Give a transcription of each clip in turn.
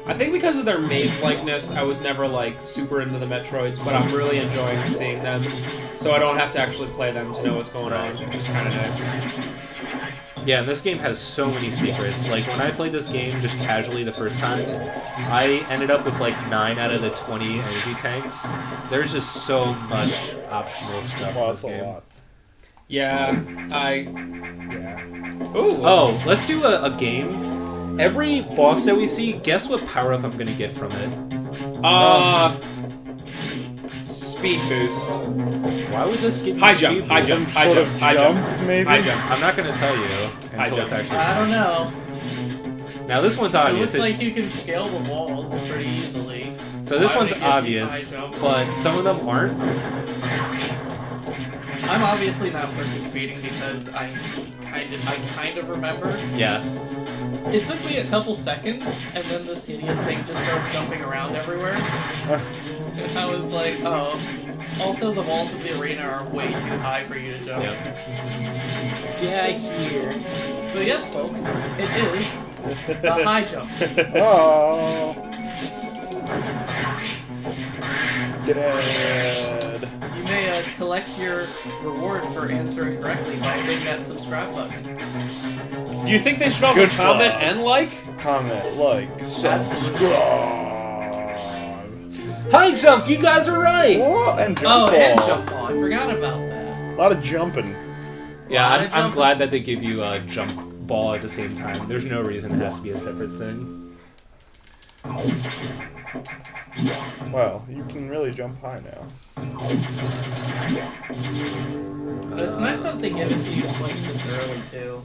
I think because of their maze-likeness, I was never, like, super into the Metroids, but I'm really enjoying seeing them, so I don't have to actually play them to know what's going on, which is kind of nice. Yeah, and this game has so many secrets. Like, when I played this game just casually the first time, I ended up with, like, 9 out of the 20 energy tanks. There's just so much optional stuff in this game. A lot. Yeah, Ooh. Oh, let's do a game. Every boss that we see, guess what power-up I'm gonna get from it? Speed boost. Why would this give you high speed jump, high boost? jump, high jump, high jump, maybe? High jump. I'm not gonna tell you until it's actually... I don't know. Now this one's It obvious. looks like you can scale the walls pretty easily. So this one's obvious, but some of them aren't. I'm obviously not participating because I kind of remember. Yeah. It took me a couple seconds, and then this idiot thing just started jumping around everywhere. And I was like, oh. Also, the walls of the arena are way too high for you to jump. Yep. Get here. So yes, folks, it is the high jump. Oh. Dead. You may collect your reward for answering correctly by hitting that subscribe button. Do you think they should also comment and like? Comment, like, subscribe. High jump, you guys are right! Oh, and jump ball. And jump ball. I forgot about that. A lot of jumping. Yeah, I'm glad that they give you a jump ball at the same time. There's no reason it has to be a separate thing. Well, you can really jump high now. It's nice that they give it to you like this early too.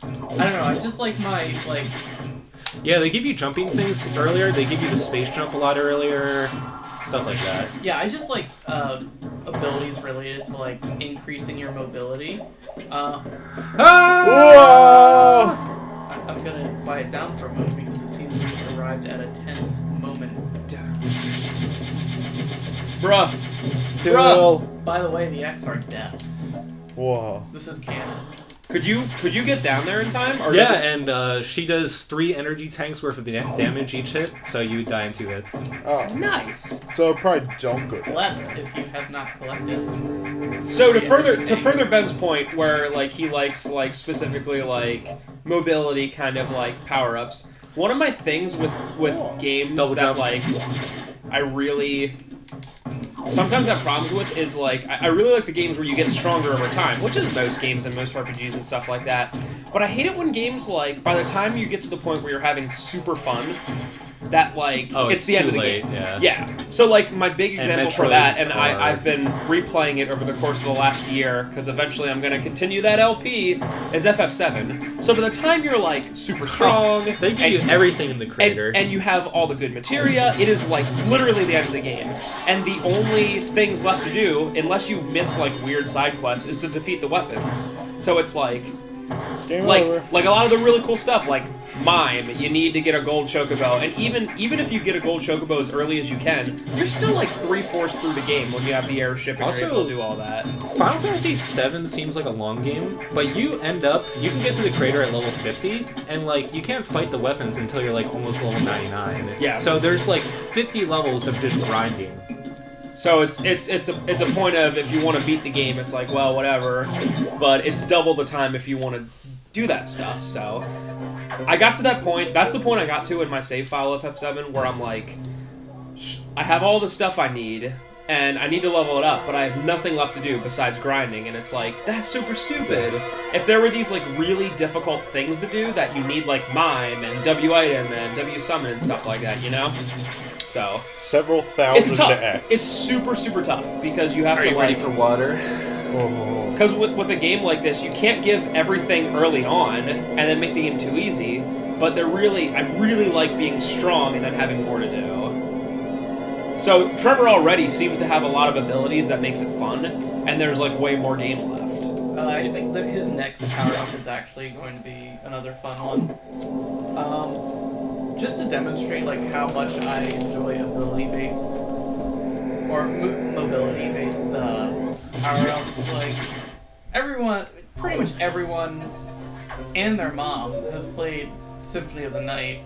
I don't know, I just like my Yeah, they give you jumping things earlier, they give you the space jump a lot earlier, stuff like that. Yeah, I just like abilities related to like increasing your mobility. I'm gonna quiet down for a moment because it seems we've arrived at a tense moment. Bruh. Kill. By the way, the X are death. Whoa. This is canon. Could you get down there in time? Or Yeah, and she does 3 energy tanks worth of damage each hit, so you die in 2 hits. Oh. Nice. So probably don't go down. Less if you have not collected. So to further Ben's point, where like he likes like specifically like mobility kind of like power ups. One of my things with games Double that jump. like I really sometimes have problems with is like I really like the games where you get stronger over time, which is most games and most RPGs and stuff like that. But I hate it when games like by the time you get to the point where you're having super fun, that like it's the end of the game. Yeah. So like my big example for that, and I've been replaying it over the course of the last year because eventually I'm going to continue that LP, is FF7. So by the time you're like super strong, they give you everything in the creator, and you have all the good materia, it is like literally the end of the game. And the only things left to do, unless you miss like weird side quests, is to defeat the weapons. So it's like. Game over. Like a lot of the really cool stuff, like Mime, you need to get a gold chocobo, and even if you get a gold chocobo as early as you can, you're still like 3/4 through the game when you have the airship and you're able to do all that. Final Fantasy VII seems like a long game, but you can get to the crater at level 50, and like you can't fight the weapons until you're like almost level 99. Yeah. So there's like 50 levels of just grinding. So it's a point of if you want to beat the game, it's like, well, whatever, but it's double the time if you want to do that stuff. So I got to that point. That's the point I got to in my save file of FF7, where I'm like, I have all the stuff I need, and I need to level it up, but I have nothing left to do besides grinding, and it's like, that's super stupid. If there were these like really difficult things to do that you need like Mime and W item and W summon and stuff like that, you know? So several thousand it's tough. to X. It's super tough because you have to. Are you ready for water? Because with a game like this, you can't give everything early on and then make the game too easy. But I really like being strong and then having more to do. So Trevor already seems to have a lot of abilities that makes it fun, and there's like way more game left. I think that his next power up is actually going to be another fun one. Just to demonstrate like how much I enjoy ability-based or mobility-based power-ups. Like pretty much everyone, and their mom has played Symphony of the Night.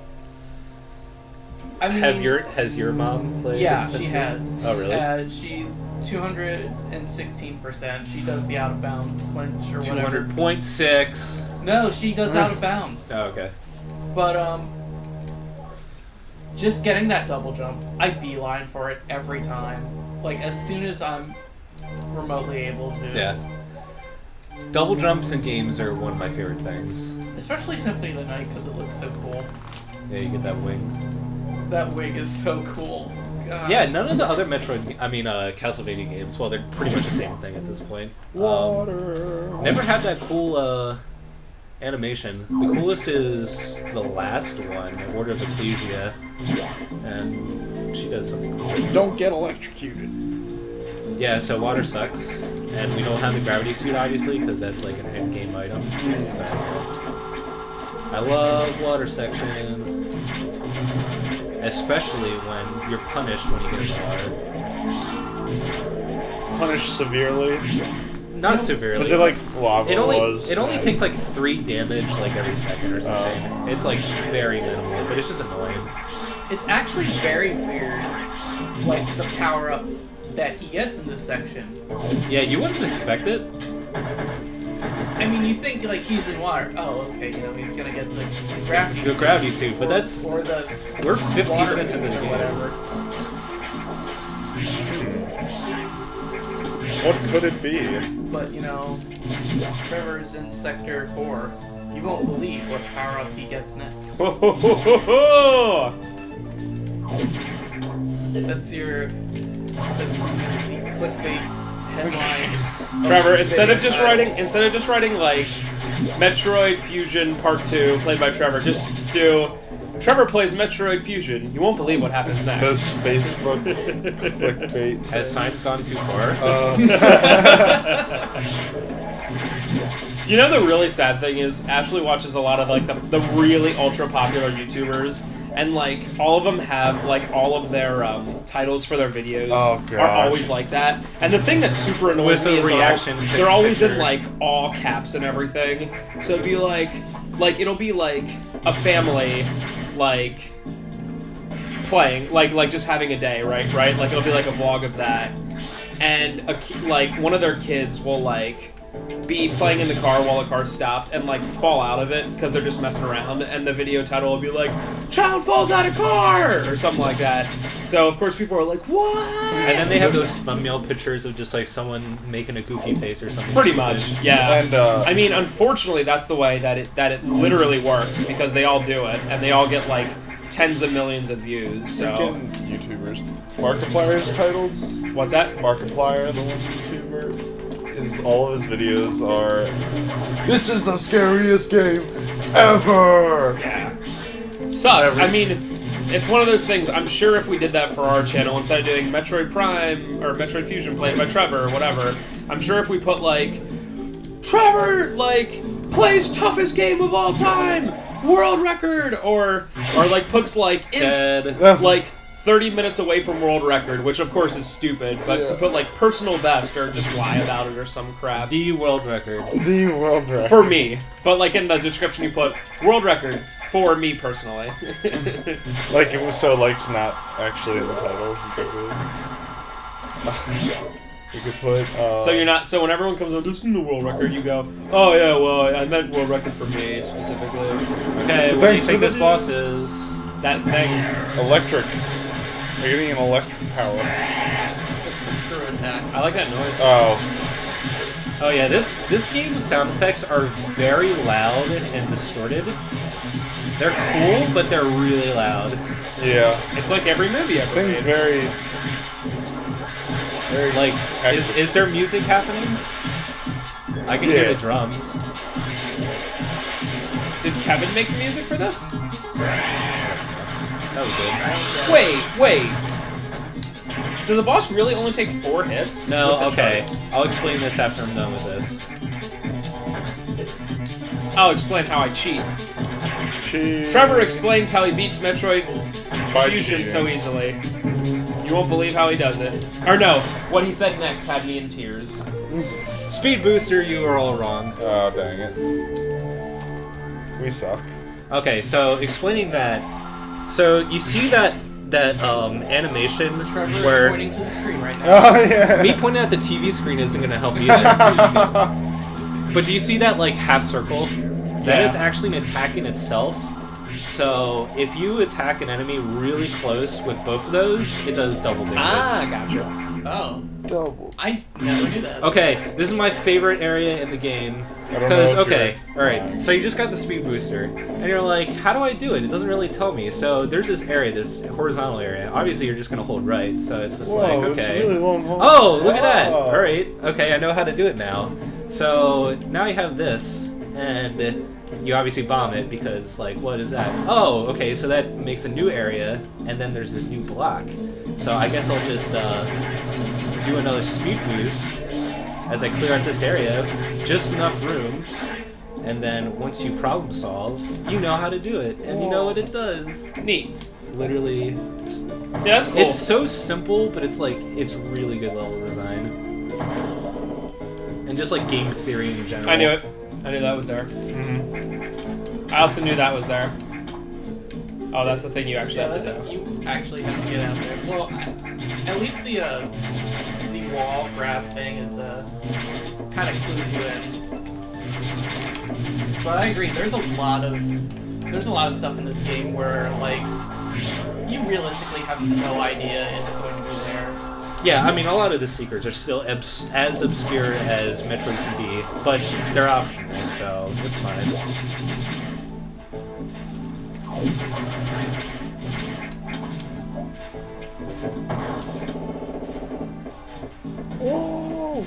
I mean, Has your mom played? yeah, Symphony? she has. Oh, really? She 216%. She does the out of bounds clinch or whatever. 200.6. No, she does out of bounds. Oh, okay. But just getting that double jump, I beeline for it every time. Like as soon as I'm remotely able to. Yeah. Double jumps in games are one of my favorite things. Especially Symphony of the Night because it looks so cool. Yeah, you get that wing. That wig is so cool. God. Yeah, none of the other Castlevania games, well, they're pretty much the same thing at this point. Water. Never had that cool animation. The coolest is the last one, Order of Ecclesia, and she does something cool. Don't get electrocuted. Yeah, so water sucks, and we don't have the gravity suit, obviously, because that's like an in-game item. So, I love water sections, especially when you're punished when you get in the water. Punished severely. Not severely. Is it like lava It only was? takes like 3 damage like every second or something. It's like very minimal, but it's just annoying. It's actually very weird, like the power up that he gets in this section. Yeah, you wouldn't expect it. I mean, you think like he's in water. Oh, okay, you know he's gonna get the gravity. The gravity suit, but that's or the we're 15 water minutes into moves the or game. whatever. What could it be? But you know, Trevor's in Sector 4. You won't believe what power up he gets next. Ho, ho, ho, ho, ho! That's the clickbait headline. Trevor, instead of just writing like Metroid Fusion Part 2 played by Trevor, just do Trevor plays Metroid Fusion. You won't believe what happens next. Does Facebook clickbait? Has science gone too far? Do you know the really sad thing is Ashley watches a lot of like the really ultra popular YouTubers, and like all of them have like all of their titles for their videos are always like that. And the thing that super annoys me is they're always in like all caps and everything. So it'd be like it'll be like a family like playing like just having a day, right? Like it'll be like a vlog of that, and like one of their kids will like be playing in the car while the car's stopped and like fall out of it because they're just messing around, and the video title will be like "Child falls out of car" or something like that. So of course people are like, what? And then they have those thumbnail pictures of just like someone making a goofy face or something. Pretty much, yeah. And I mean, unfortunately, that's the way that it literally works because they all do it and they all get like tens of millions of views. So freaking YouTubers. Markiplier's titles. what's that? Markiplier, the one YouTuber. All of his videos are, "This is the scariest game ever." Yeah. It sucks. I mean, it's one of those things. I'm sure if we did that for our channel, instead of doing Metroid Prime or Metroid Fusion played by Trevor or whatever, I'm sure if we put like Trevor like plays toughest game of all time, world record, or like puts like is like 30 minutes away from world record, which of course is stupid, but put like personal best or just lie about it or some crap. The world record. The world record. For me. But like in the description you put world record for me personally. Like it was so like it's not actually in the title. You could put So when everyone comes on, this is the world record, you go, oh yeah, well I meant world record for me specifically. Okay, what do you think this boss is? That thing. electric. You're getting an electric power. It's the screw attack. I like that noise. Oh yeah, this game's sound effects are very loud and distorted. They're cool, but they're really loud. Yeah. It's like every movie This ever thing's made. very Like, is there music happening? I can hear the drums. Did Kevin make the music for this? That was good. Wait. Does the boss really only take 4 hits? No, okay. I'll explain this after I'm done with this. I'll explain how I cheat. Trevor explains how he beats Metroid Fusion so easily. You won't believe how he does it. Or no, what he said next had me in tears. Speed Booster, you are all wrong. Oh, dang it. We suck. Okay, so explaining that So you see that animation Trevor is where pointing to the screen right now. Oh yeah. me pointing at the TV screen isn't gonna help either. But do you see that like half circle? That Yeah. is actually an attack in itself. So if you attack an enemy really close with both of those, it does double damage. Ah, gotcha. Oh, Double. I never knew that. Okay, this is my favorite area in the game. I don't know Because, if okay, you're alright, lying. so you just got the speed booster, and you're like, how do I do it? It doesn't really tell me. So there's this area, this horizontal area. Obviously, you're just gonna hold right, so it's just Whoa, like, it's okay. really long hold. Oh, look at that! Oh. Alright, okay, I know how to do it now. So now you have this, and you obviously bomb it because, like, what is that? Oh, okay, so that makes a new area, and then there's this new block. So I guess I'll just do another speed boost as I clear out this area, just enough room, and then once you problem solve, you know how to do it, and you know what it does. Neat. Literally, Yeah, that's cool. it's so simple, but it's like, it's really good level design. And just like game theory in general. I knew it. I knew that was there. Mhm. I also knew that was there. Oh, that's the thing you actually Yeah, have that's to do. you actually have to get out there. Well, at least the wall grab thing is kind of clues you in. But I agree. There's a lot of stuff in this game where like you realistically have no idea it's going to be there. Yeah, I mean, a lot of the secrets are still as obscure as Metroid can be, but they're optional, so it's fine. Whoa.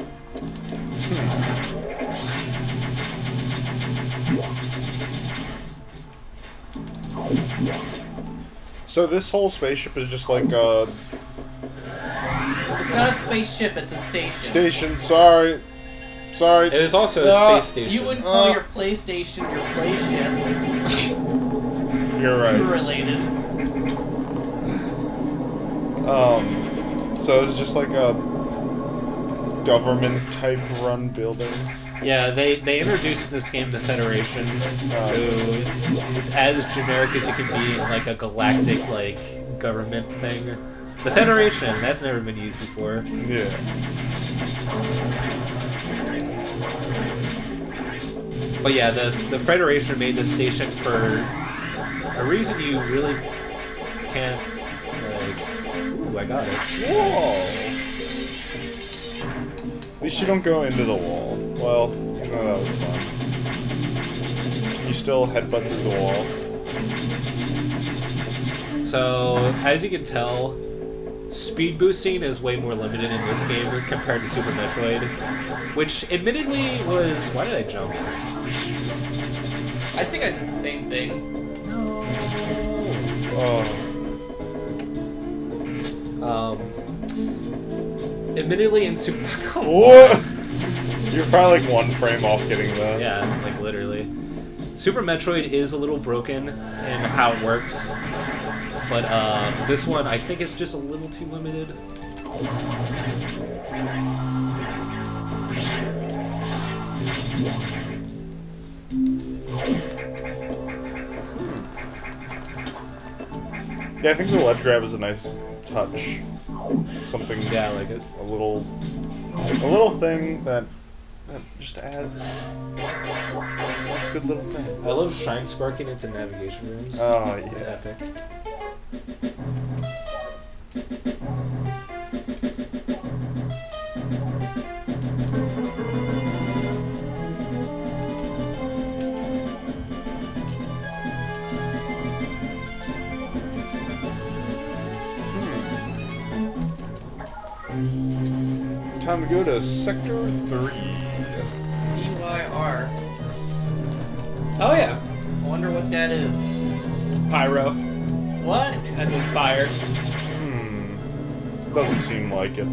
So this whole spaceship is just like a It's not a spaceship. It's a station. station. Sorry. It is also a Ah. space station. You wouldn't call your PlayStation your playship. You're right. Related. So it's just like a government type run building. Yeah, they introduced in this game the Federation, who is as generic as you can be in like a galactic like government thing. The Federation, that's never been used before. Yeah. But yeah, the Federation made this station for a reason you really can't like. Ooh, I got it. Whoa. At least you don't go into the wall. Well, you know that was fun. Can you still headbutt through the wall? So, as you can tell, speed boosting is way more limited in this game compared to Super Metroid, which admittedly was... Why did I jump? I think I did the same thing. Oh. Admittedly in Super... Come What? on. You're probably like one frame off getting that. Yeah, like literally. Super Metroid is a little broken in how it works, but this one I think is just a little too limited. Yeah, I think the ledge grab is a nice touch. Something, Yeah, I like it. a little thing that just adds. That's a good little thing. I love Shine Sparking into navigation rooms. Oh It's yeah. epic. Time to go to Sector 3. DYR. Oh yeah, I wonder what that is. pyro, What? as in fire. Doesn't seem like it.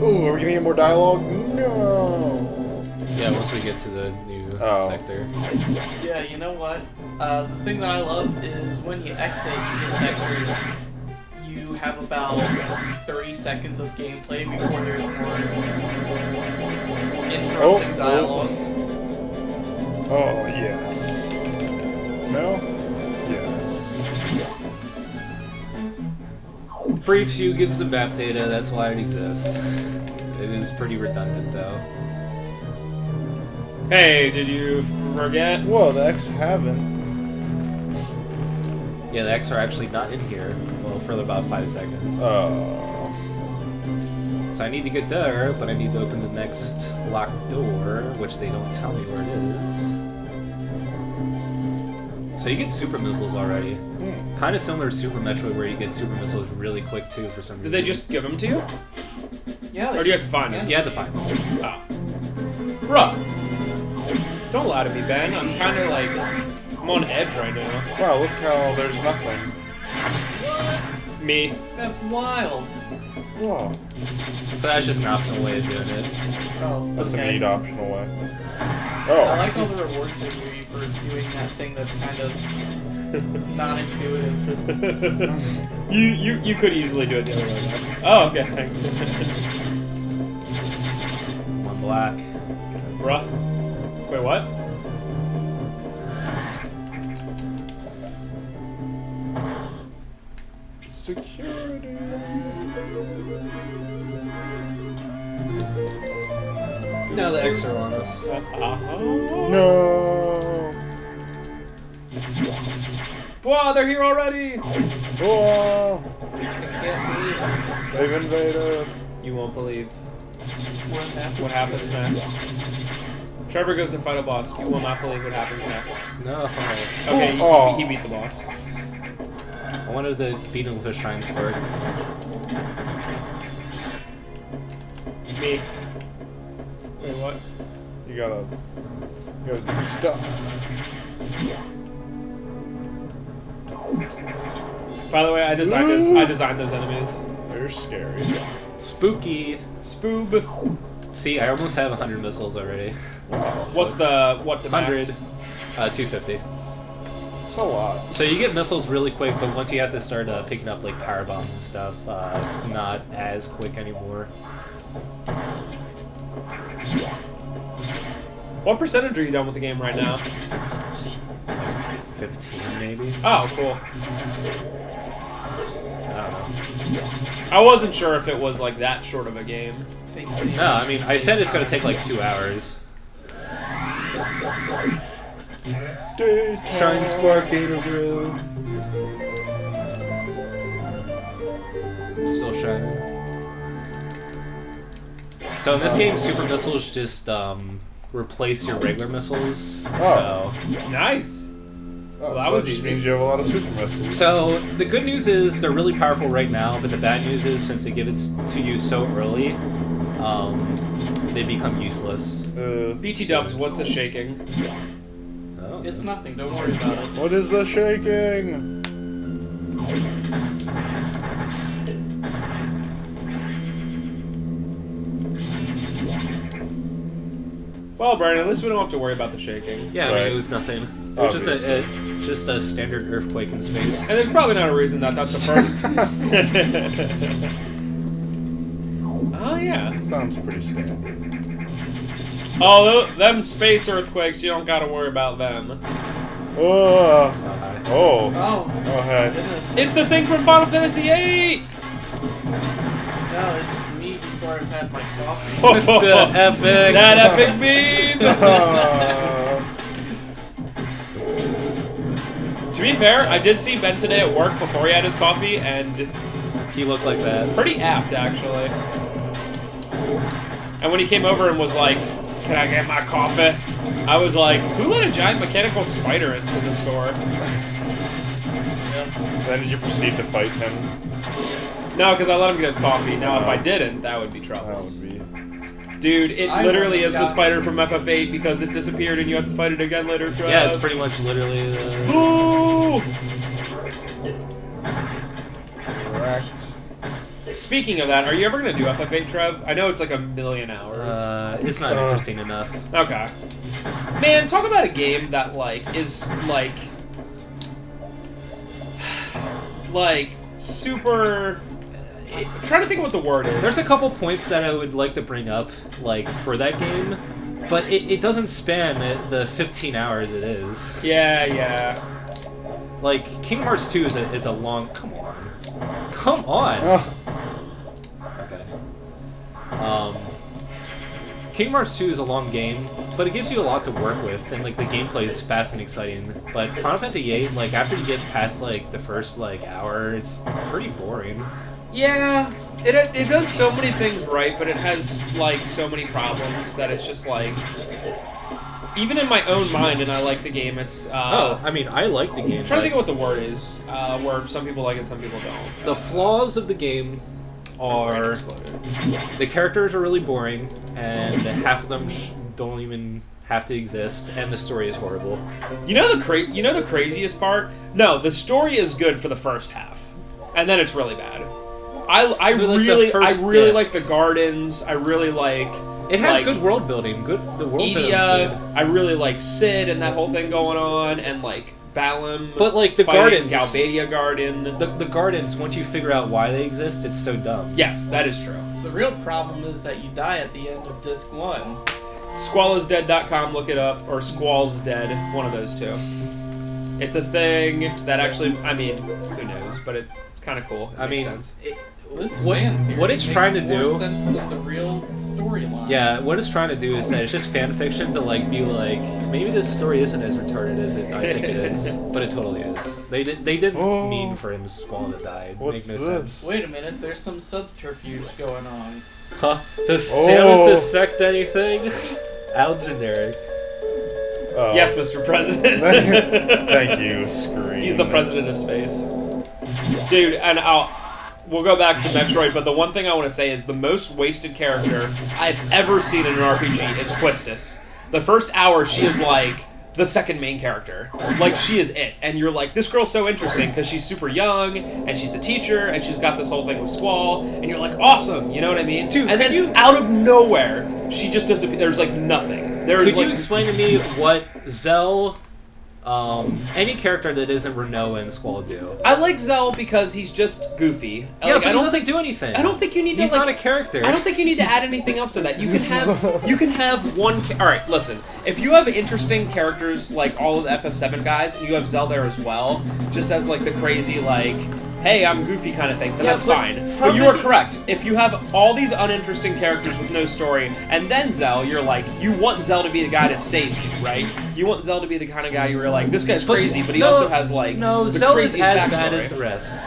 Ooh, are we gonna get more dialogue? No. Yeah, once we get to the new Oh. sector. Yeah, you know what? The thing that I love is when you exit the sector, you have about 30 seconds of gameplay before there's more interrupting dialogue. Oh, yes. No? Yes. Briefs you, gives the map data, that's why it exists. It is pretty redundant though. Hey, did you forget? Whoa, the X haven't. Yeah, the X are actually not in here. Well, for about 5 seconds. Oh. So I need to get there, but I need to open the next locked door, which they don't tell me where it is. So you get super missiles already. Kind of similar to Super Metroid, where you get super missiles really quick too for some reason. Did they just give them to you? Yeah. Or do you have to find them? You have to find them. Oh. Bruh. Don't lie to me, Ben. I'm kind of like... I'm on edge right now. Wow, look how there's nothing. Me. That's wild. Whoa. So that's just an optional way of doing it. Oh, That's okay. a neat optional way. I Oh. like all the rewards they give you for doing that thing that's kind of non-intuitive. You could easily do it the other way. Though. Oh, okay, thanks. One black. Bruh. Wait, what? Security. Now the X are on us. No. Wow, they're here already! Whoa. I can't believe it. They've invaded. You won't believe What happened? what happens next. Trevor goes to fight a boss. You will not believe what happens next. No. Okay, Oh. he beat the boss. I wanted to beat him with a Shrine Spark. Me. Wait, what? You gotta do stuff. By the way, I designed those enemies. They're scary. Spooky. Spoob. See, I almost have 100 missiles already. What's the 100. max? 250. It's a lot. So you get missiles really quick, but once you have to start picking up like power bombs and stuff, it's not as quick anymore. What percentage are you done with the game right now? 15 maybe? Oh, cool. I don't know. I wasn't sure if it was like that short of a game. No, I mean, I said it's gonna take like 2 hours. Shine Spark Data Brew. Still shining. So in this game, super missiles just replace your regular missiles. Oh. Nice. Oh, that so was that just easy. means you have a lot of super missiles. So the good news is they're really powerful right now, but the bad news is since they give it to you so early, they become useless. BT Dubs, what's the shaking? Oh. It's nothing. Don't worry about it. What is the shaking? Well, Brian, at least we don't have to worry about the shaking. Yeah, I Right. mean, it was nothing. It was Obviously. just a standard earthquake in space. And there's probably not a reason that that's the first. Oh, yeah. Sounds pretty standard. Oh, them space earthquakes, you don't gotta worry about them. Oh. Oh. Oh, Oh, hey. goodness. It's the thing from Final Fantasy VIII! No, it's me before I've had my coffee. The epic. That epic beam! To be fair, I did see Ben today at work before he had his coffee, and He looked like that. pretty apt, actually. And when he came over and was like, "Can I get my coffee?" I was like, "Who let a giant mechanical spider into the store?" Then did you proceed to fight him? No, because I let him get his coffee. Now, if I Oh. didn't, that would be That troubles. would be. Dude, it I literally wouldn't is the have spider gotten- from FF8 because it disappeared and you have to fight it again later, Trev. Yeah, it's pretty much literally the. Ooh! Correct. Speaking of that, are you ever going to do FF8, Trev? I know it's like a million hours. It's not interesting enough. Okay. Man, talk about a game that, like, is, like... like, super... I'm trying to think of what the word is. There's a couple points that I would like to bring up, like for that game. but it doesn't span the 15 hours it is. Yeah. Like, Kingdom Hearts 2 is a long... Come on. Come on! Oh, Okay. Kingdom Hearts 2 is a long game, but it gives you a lot to work with, and, like, the gameplay is fast and exciting. But Final Fantasy VIII, like, after you get past, like, the first, like, hour, it's pretty boring. Yeah, it does so many things right, but it has, like, so many problems that it's just, like... Even in my own mind, and I like the game, it's... I mean, I like the game. I'm trying to think of what the word is, where some people like it, some people don't. The flaws of the game are... The characters are really boring, and half of them don't even have to exist, and the story is horrible. You know the craziest part? No, the story is good for the first half, and then it's really bad. I For, like, the really first disc. like the gardens. I really like... It has like, good world building. The world building is Edia, good. I really like Sid and that whole thing going on, and like Balam. But, like, the fighting gardens- Galbadia Garden. The gardens, once you figure out why they exist, it's so dumb. Yes, that is true. The real problem is that you die at the end of disc 1. SquallIsDead.com, look it up, or Squall's Dead, one of those two. It's a thing that actually, I mean, who knows, but it's kind of cool. It makes sense. This What- fan theory what it's makes trying to more do- sense than the real storyline. Yeah, what it's trying to do is that it's just fan fiction to, like, be like, maybe this story isn't as retarded as I think it is, but it totally is. They didn't Oh. mean for him Squall to die. It what's make no this? sense. Wait a minute, there's some subterfuge going on. Huh? Does Oh. Samus suspect anything? Al generic. Oh. Yes, Mr. President. Thank you, Screen. He's the president of space. Dude, and we'll go back to Metroid, but the one thing I want to say is the most wasted character I've ever seen in an RPG is Quistis. The first hour, she is like the second main character. Like, she is it. And you're like, this girl's so interesting because she's super young, and she's a teacher, and she's got this whole thing with Squall, and you're like, awesome, you know what I mean? Dude, and then out of nowhere, she just disappears. There's like nothing. There's Could like, you explain to me what Zell, any character that isn't Renault and Squall do? I like Zell because he's just goofy. Yeah, Like, but I he don't doesn't think do anything. I don't think you need to. He's like, not a character. I don't think you need to add anything else to that. You can have one. All right, listen. If you have interesting characters like all of the FF7 guys, and you have Zell there as well, just as like the crazy like, hey, I'm goofy kind of thing, then Yeah, that's but fine. from But you are the- correct. If you have all these uninteresting characters with no story, and then Zell, you're like, you want Zell to be the guy to save you, right? You want Zell to be the kind of guy you're like, this guy's crazy, but he also has like no. the Zell is craziest as backstory. bad as the rest.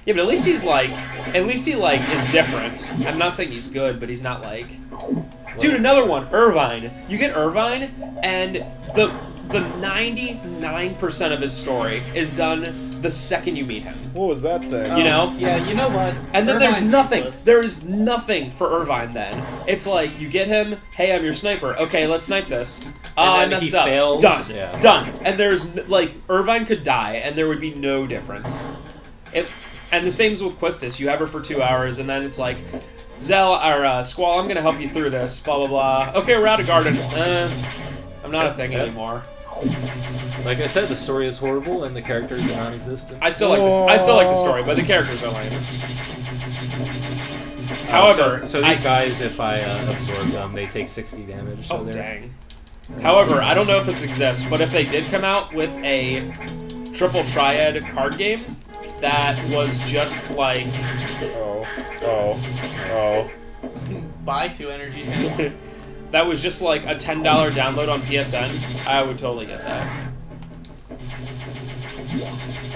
Yeah, but at least he's like, is different. I'm not saying he's good, but he's not like, dude. Another one, Irvine. You get Irvine, and the 99% of his story is done the second you meet him. What was that thing? You know? Yeah, you know what? And then there's Irvine's nothing. useless. There is nothing for Irvine then. It's like, you get him, hey, I'm your sniper. Okay, let's snipe this. I then messed he up. fails. Done. Yeah. Done. And there's, like, Irvine could die, and there would be no difference. And the same is with Quistis. You have her for 2 hours, and then it's like, Zell, or Squall, I'm gonna help you through this, blah, blah, blah. Okay, we're out of garden. I'm not a thing Yeah. anymore. Like I said, the story is horrible and the characters are non-existent. I still like this. I still like the story, but the characters are lame. However, so these guys, if I absorb them, they take 60 damage. So Oh, they're... dang. However, I don't know if this exists, but if they did come out with a triple triad card game that was just like... Oh. Buy 2 energy tanks. that was just like a $10 download on PSN, I would totally get that.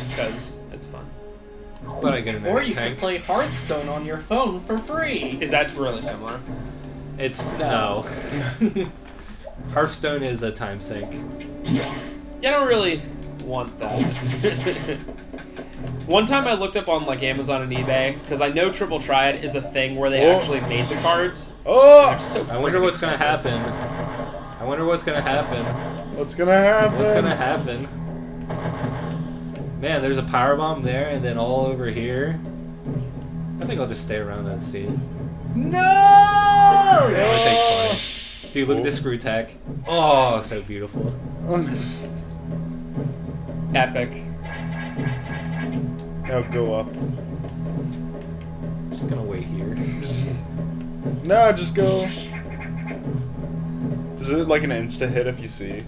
Because it's fun. But I get an Or energy you tank. could play Hearthstone on your phone for free. Is that really similar? It's no. Hearthstone is a time sink. Yeah, I don't really want that. One time I looked up on like Amazon and eBay, because I know Triple Triad is a thing where they Oh. actually made the cards. Oh! They're so I wonder freaking what's gonna expensive. happen. I wonder what's gonna happen. What's gonna happen? What's gonna happen? Man, there's a power bomb there, and then all over here. I think I'll just stay around and see. No! Yeah, it takes 20. Dude, look at this screw tech. Oh, so beautiful. Epic. Now go up. Just gonna wait here. Nah, just go. Is it like an insta hit if you see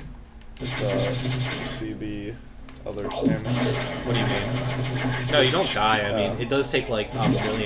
the other stamina? What do you mean? No, you don't die. I mean, it does take like a million